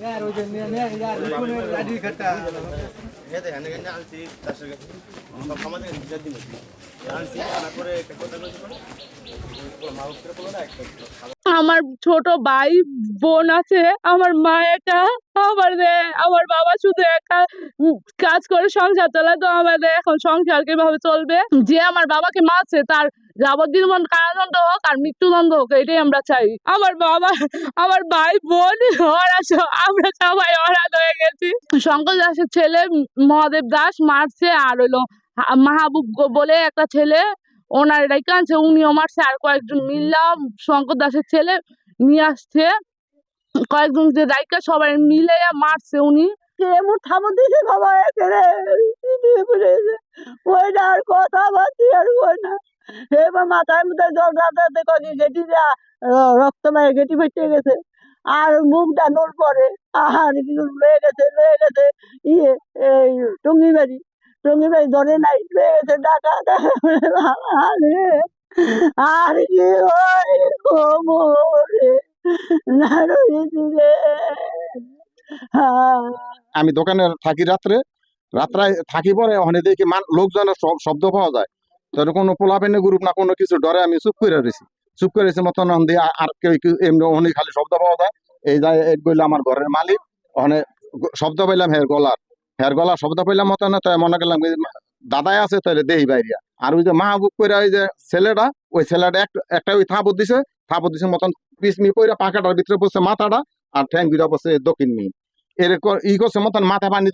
यार वो जन्ने ने यार इसको गाड़ी खट्टा ये देखেন এখানে আনছি 400 টাকা সব আমাদের বিচার দিন আনছি তারপরে একটা কথা বলছি মাউস করে বলো না একটা আমার ছোট ভাই বোন আছে, আমার মা একা, আমার বাবা শুধু একা কাজ করে সংসার চালায়। তো আমাদের এখন সংসার কিভাবে চলবে? যে আমার বাবাকে মারছে তার যাবজ্জীবন কারাদণ্ড হোক আর মৃত্যুদণ্ড হোক, এটাই আমরা চাই। আমার বাবা, আমার ভাই বোন আমরা সবাই অনাথ হয়ে গেছি। শঙ্কর দাসের ছেলে মহাদেব দাস মারছে, আর হইলো মাহবুব বলে একটা ছেলে ওনার রেখে আনছে, উনিও মারছে। আর কয়েকজন মিললাম শঙ্কর দাসের ছেলে নিয়ে আসছে, কয়েকজন যে রাইকা সবাই মিলে মারছে। উনি কেমন থামো দিছে বাবা একেরে ওইটা আর কথা বাতি আর ওই না এবার মাথায় মাথায় জল রাতে কদি গেটি রক্ত মায়ে গেটি ফেটে গেছে আর মুখটা নড় পরে আর কি লয়ে গেছে ইয়ে এই টঙ্গিবাড়ি ধরে নাই লয়ে গেছে ঢাকা আর কি ওই কোমরে না রয়েছি রে। আমি দোকানে থাকি রাত্রে থাকি পরে ওখানে দেখি লোকজনের শব্দ পাওয়া যায়, তো কোনো পোলাপেনের গ্রুপ না কোনো কিছু ডরে আমি চুপ করে রয়েছি মতন আর কেউ এমনি ওখানে খালি শব্দ পাওয়া যায়। এই যায় বললে আমার ঘরের মালিক ওখানে শব্দ পাইলাম হের গলার শব্দ পাইলাম মতন, তাই মনে করলাম দাদাই আছে তাহলে দেহি বাইরিয়া। আর ওই যে মাহবুব করে ওই যে ছেলেটা, ওই ছেলেটা একটা ওই থাপত দিছে মতন পিসমি পইরা পাখাটার ভিতরে পড়ছে মাথাটা, আর ঠ্যাং দুটা পড়ছে দক্ষিণ মি এরকম ই করছে মতন মাথা পানি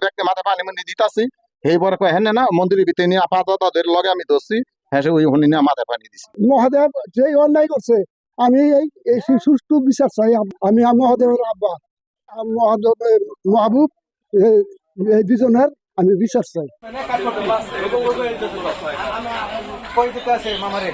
ব্যক্তি মাথা পানি মানি দিতাছি। এইবার কয় হ্যাঁ না মন্দিরের ভিতরে নিয়ে আপাতত লগে আমি ধরছি, হ্যাঁ সে ওই হনি নিয়ে মাথা পানি দিছি। মহাদেব যে অন্যায় করছে আমি এই সুষ্ঠু বিচার চাই। আমি মহাদেবের আব্বা মাহবুব এই দুজনের আমি বিচার চাই। कोई तो कैसे मामा रे